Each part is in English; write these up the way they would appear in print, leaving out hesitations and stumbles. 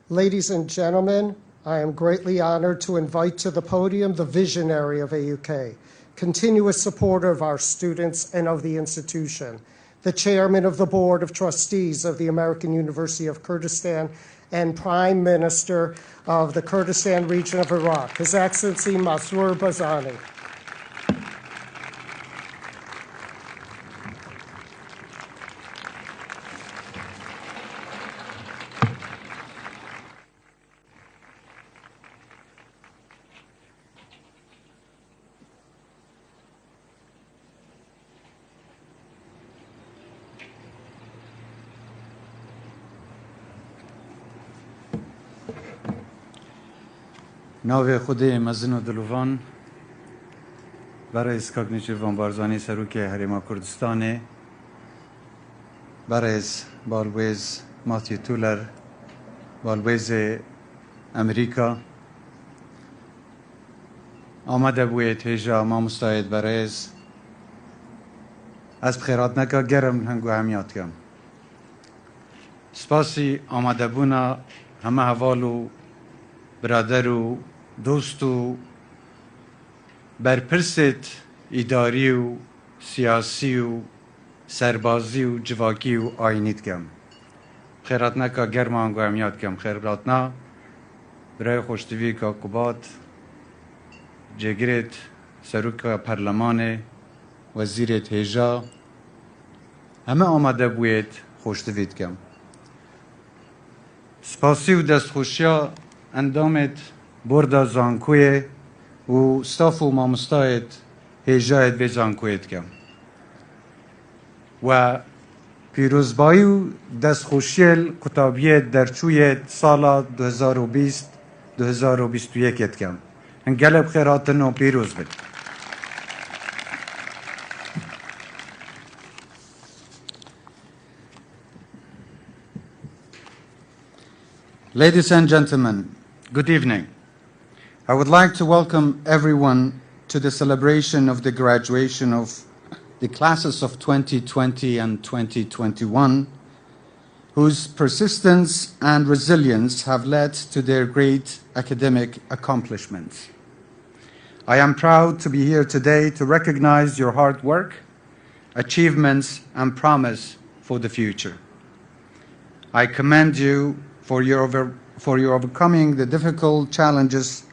Ladies and gentlemen, I am greatly honored to invite to the podium the visionary of AUK, continuous supporter of our students and of the institution, the chairman of the Board of Trustees of the American University of Kurdistan, and Prime Minister of the Kurdistan region of Iraq, His Excellency Messrur Barzani. ناو خود مزن و دلوان برای اسکاگنیچوان بارزانی سروک هریما کردستانه برای بالویز ماتیو تولر بالویز امریکا آمده بوید هیجا مامۆستایت برای از بخیرات نکا گرم هنگو همیات کم سپاسی آمده بونا همه حوالو برادر و دوست و برپرست اداری و سیاسی و سربازی و جواکی و آینیت کم خیرات نکا گرم هنگو همیات کم خیرات نا برای خوشتوی که قبات جگرت سروک پرلمان وزیرت هیجا همه آمده بوید خوشتویت کم سپاسی و دستخوشی اندامت بۆردا زانكۆی و ستاف و مامۆستایت هێژایت بێ زانكۆیت کەم و پیرۆزبایی و دەستخۆشیێل قوتابییه دەرچوویێت ساڵا 2020-2021 کەم هەنگەلە بخێراتن و پیرۆز بن. Ladies and gentlemen, good evening. I would like to welcome everyone to the celebration of the graduation of the classes of 2020 and 2021, whose persistence and resilience have led to their great academic accomplishments. I am proud to be here today to recognize your hard work, achievements, and promise for the future. I commend you for your overcoming the difficult challenges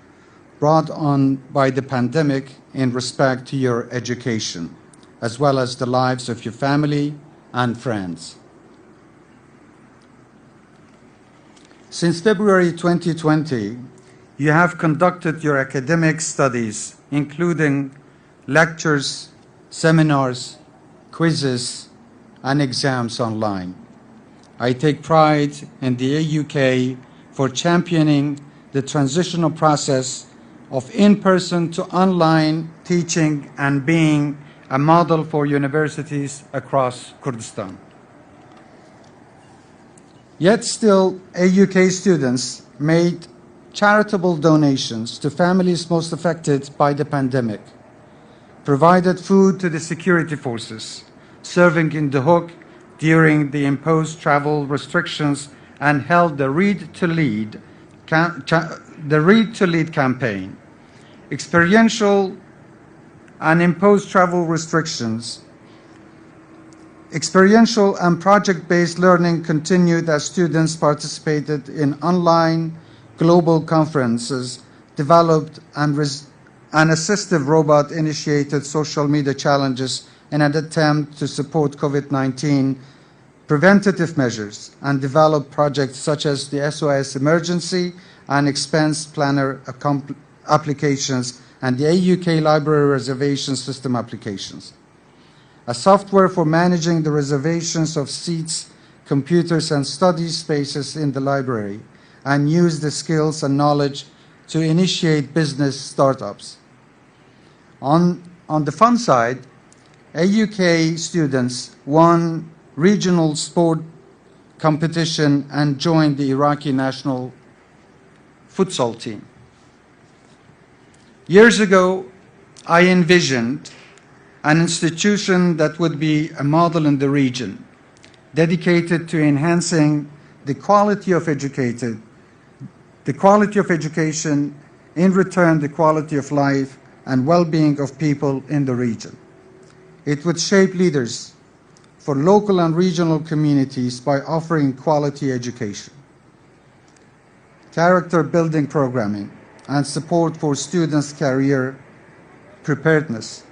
brought on by the pandemic in respect to your education, as well as the lives of your family and friends. Since February 2020, you have conducted your academic studies, including lectures, seminars, quizzes, and exams online. I take pride in the AUK for championing the transitional process of in-person to online teaching and being a model for universities across Kurdistan. Yet still, AUK students made charitable donations to families most affected by the pandemic, provided food to the security forces, serving in dehۆk during the imposed travel restrictions, and held the Read to Lead campaign. Experiential and imposed travel restrictions. Experiential and project-based learning continued as students participated in online global conferences, developed an assistive robot-initiated social media challenges in an attempt to support COVID-19 preventative measures, and developed projects such as the SOS Emergency and Expense Planner applications and the AUK Library Reservation System applications. A software for managing the reservations of seats, computers, and study spaces in the library, and use the skills and knowledge to initiate business startups. On the fun side, AUK students won regional sport competition and joined the Iraqi national futsal team. Years ago, I envisioned an institution that would be a model in the region, dedicated to enhancing the quality of the quality of education, in return the quality of life and well-being of people in the region. It would shape leaders for local and regional communities by offering quality education, character-building programming, and support for students' career preparedness,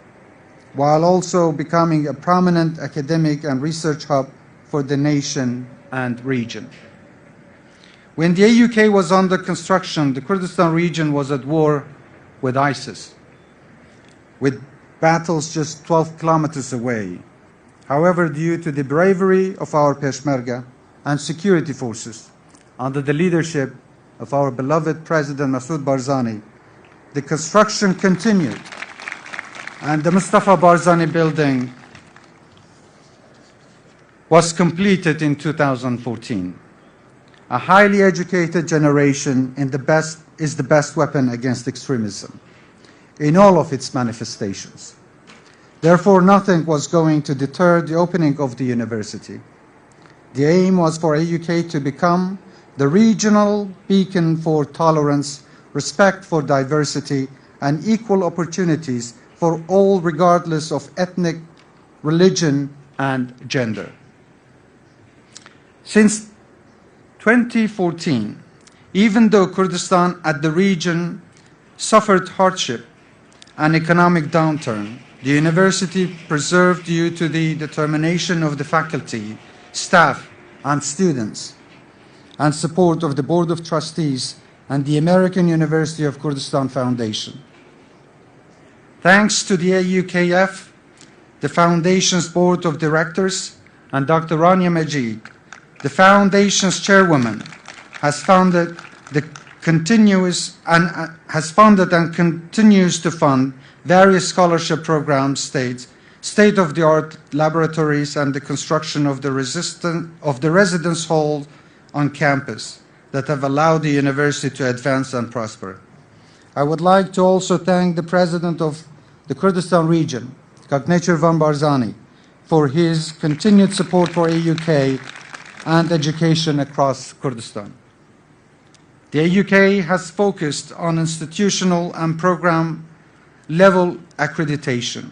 while also becoming a prominent academic and research hub for the nation and region. When the AUK was under construction, the Kurdistan region was at war with ISIS, with battles just 12 kilometers away. However, due to the bravery of our Peshmerga and security forces, under the leadership of our beloved President Masoud Barzani, the construction continued, and the Mustafa Barzani building was completed in 2014. A highly educated generation is the best weapon against extremism in all of its manifestations. Therefore, nothing was going to deter the opening of the university. The aim was for AUK to become the regional beacon for tolerance, respect for diversity, and equal opportunities for all regardless of ethnic, religion, and gender. Since 2014, even though Kurdistan and the region suffered hardship and economic downturn, the university preserved due to the determination of the faculty, staff, and students, and support of the Board of Trustees and the American University of Kurdistan Foundation. Thanks to the AUKF, the Foundation's Board of Directors, and Dr. Rania Majid, the Foundation's chairwoman, has funded and continues to fund various scholarship programs, state-of-the-art laboratories, and the construction of the residence hall on campus that have allowed the university to advance and prosper. I would like to also thank the President of the Kurdistan region, Kaknecher Van Barzani, for his continued support for AUK and education across Kurdistan. The AUK has focused on institutional and program level accreditation.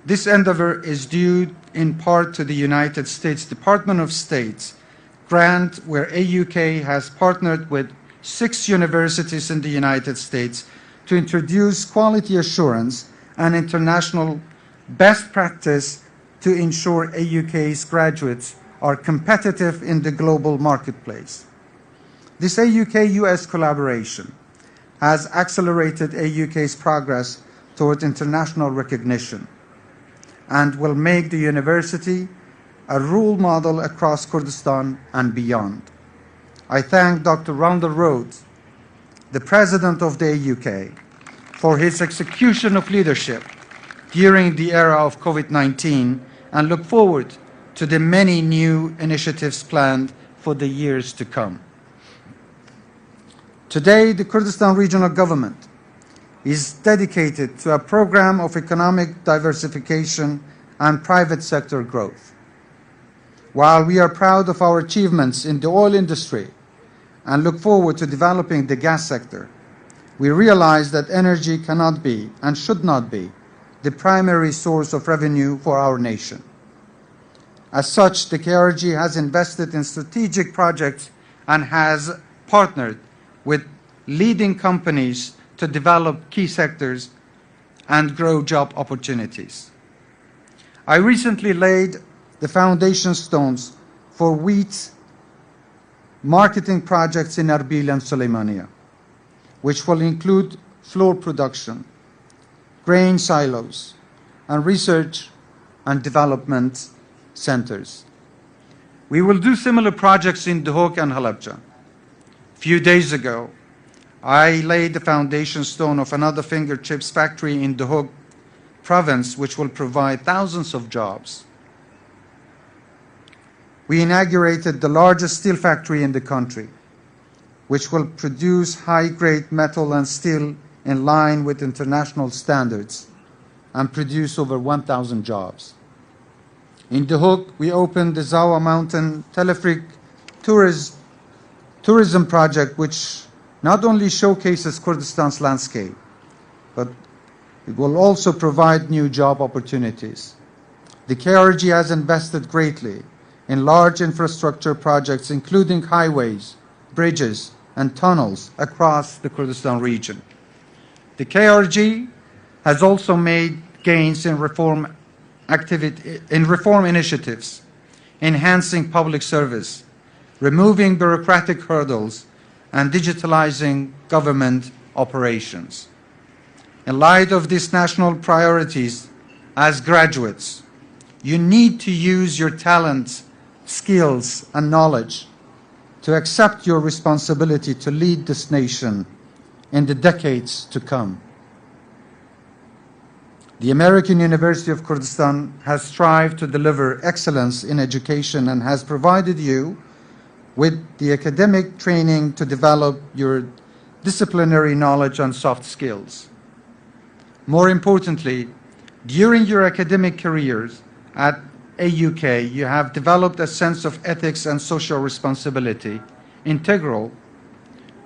This endeavor is due in part to the United States Department of State's grant, where AUK has partnered with 6 universities in the United States to introduce quality assurance and international best practice to ensure AUK's graduates are competitive in the global marketplace. This AUK-US collaboration has accelerated AUK's progress toward international recognition and will make the university a role model across Kurdistan and beyond. I thank Dr. Randall Rhodes, the President of the AUK, for his execution of leadership during the era of COVID-19 and look forward to the many new initiatives planned for the years to come. Today, the Kurdistan Regional Government is dedicated to a program of economic diversification and private sector growth. While we are proud of our achievements in the oil industry and look forward to developing the gas sector, we realize that energy cannot be and should not be the primary source of revenue for our nation. As such, the KRG has invested in strategic projects and has partnered with leading companies to develop key sectors and grow job opportunities. I recently laid the foundation stones for wheat marketing projects in Erbil and Suleimania, which will include flour production, grain silos, and research and development centers. We will do similar projects in dehōk and Halabja. A few days ago, I laid the foundation stone of another finger chips factory in dehōk province, which will provide thousands of jobs. We inaugurated the largest steel factory in the country, which will produce high-grade metal and steel in line with international standards and produce over 1,000 jobs. In dehōk, we opened the Zawa Mountain Teleferic tourism project, which not only showcases Kurdistan's landscape, but it will also provide new job opportunities. The KRG has invested greatly in large infrastructure projects, including highways, bridges, and tunnels across the Kurdistan region. The KRG has also made gains in reform initiatives, enhancing public service, removing bureaucratic hurdles, and digitalizing government operations. In light of these national priorities, as graduates, you need to use your talents, skills, and knowledge to accept your responsibility to lead this nation in the decades to come. The American University of Kurdistan has strived to deliver excellence in education and has provided you with the academic training to develop your disciplinary knowledge and soft skills. More importantly, during your academic careers at AUK, you have developed a sense of ethics and social responsibility, integral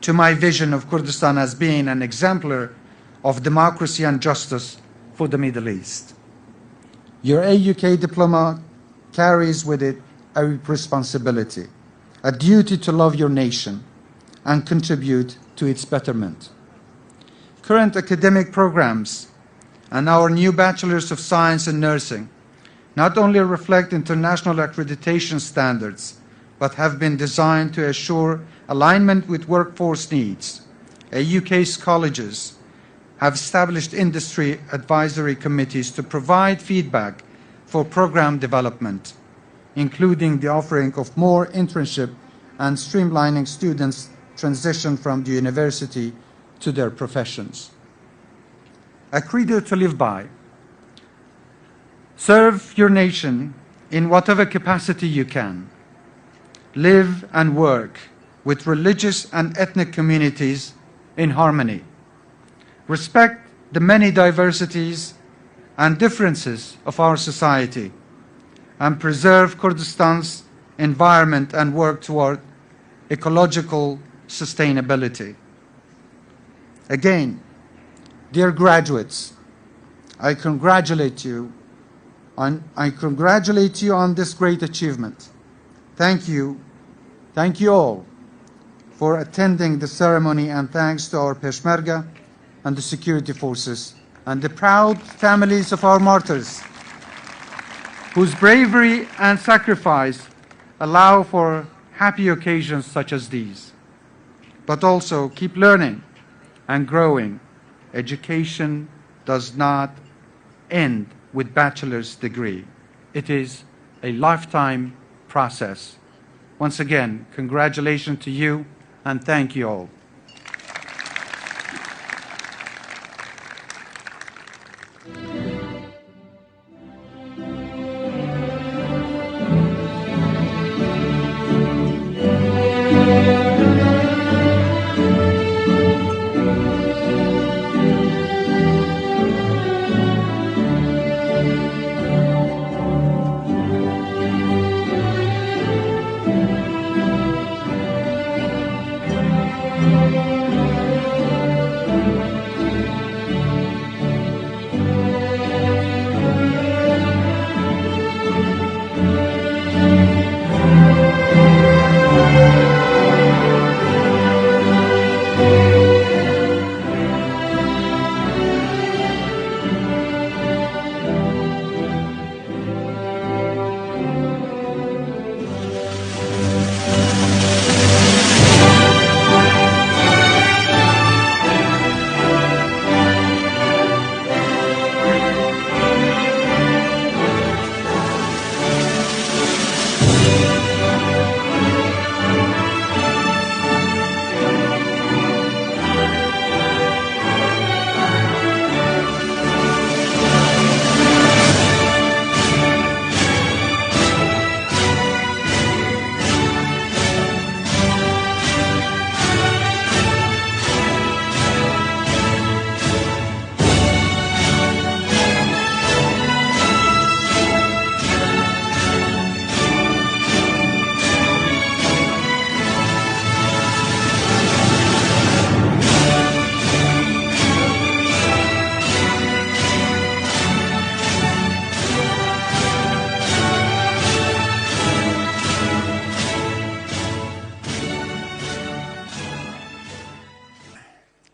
to my vision of Kurdistan as being an exemplar of democracy and justice for the Middle East. Your AUK diploma carries with it a responsibility, a duty to love your nation and contribute to its betterment. Current academic programs and our new Bachelors of Science in Nursing not only reflect international accreditation standards, but have been designed to assure alignment with workforce needs. AUK's colleges have established industry advisory committees to provide feedback for program development, including the offering of more internship and streamlining students' transition from the university to their professions. A credo to live by. Serve your nation in whatever capacity you can. Live and work with religious and ethnic communities in harmony. Respect the many diversities and differences of our society and preserve Kurdistan's environment and work toward ecological sustainability. Again, dear graduates, I congratulate you on this great achievement. Thank you all for attending the ceremony, and thanks to our Peshmerga and the security forces and the proud families of our martyrs, whose bravery and sacrifice allow for happy occasions such as these. But also keep learning and growing. Education does not end with bachelor's degree. It is a lifetime process. Once again, congratulations to you and thank you all.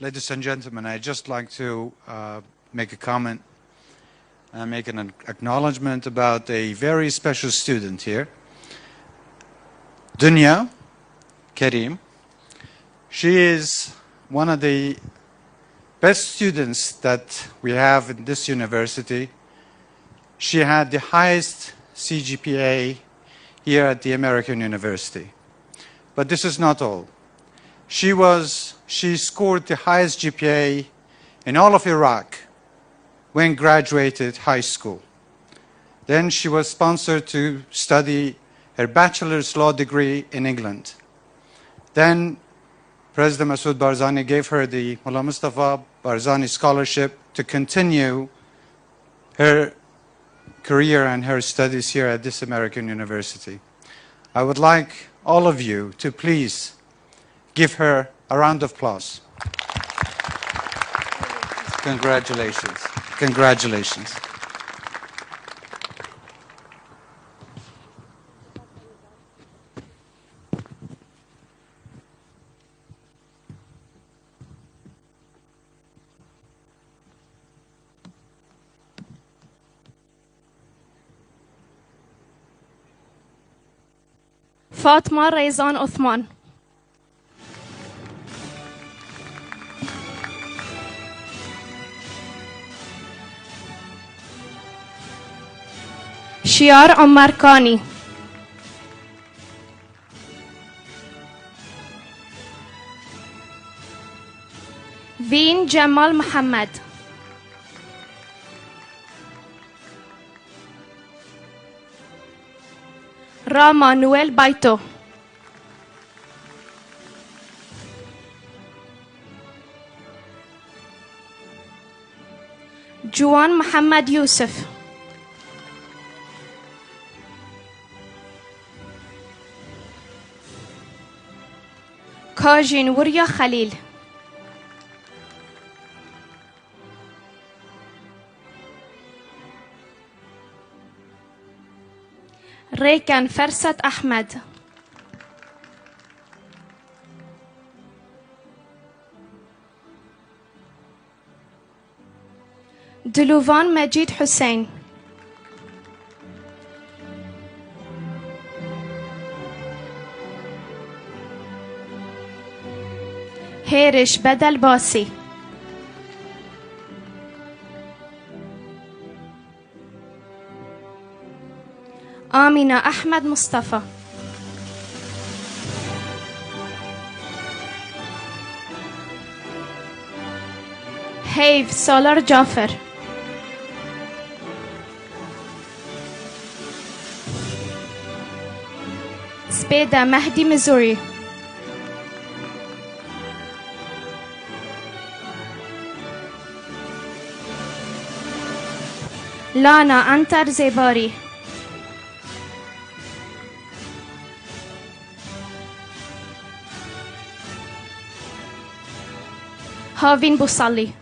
ladies and gentlemen, I'd just like to make a comment and make an acknowledgement about a very special student here, Dunya Karim. She is one of the best students that we have in this university. She had the highest CGPA here at the American University. But this is not all. She scored the highest GPA in all of Iraq when graduated high school. Then she was sponsored to study her bachelor's law degree in England. Then President Masoud Barzani gave her the Mullah Mustafa Barzani Scholarship to continue her career and her studies here at this American university. I would like all of you to please give her a round of applause. Congratulations. Congratulations. فاطمه ریزان عثمان. شیار عمر کانی. وین جمال محمد. را مانوئل بایتو. جوان محمد یوسف. کاژین وریا خلیل. ریکن فرست احمد. دلوان مجید حسین. هیرش بدل باسی. آمینه احمد مصطفى. حیف سالار جعفر. سپیده مهدی مزوری. لانا انتر زیباری. هاوین بوسالی.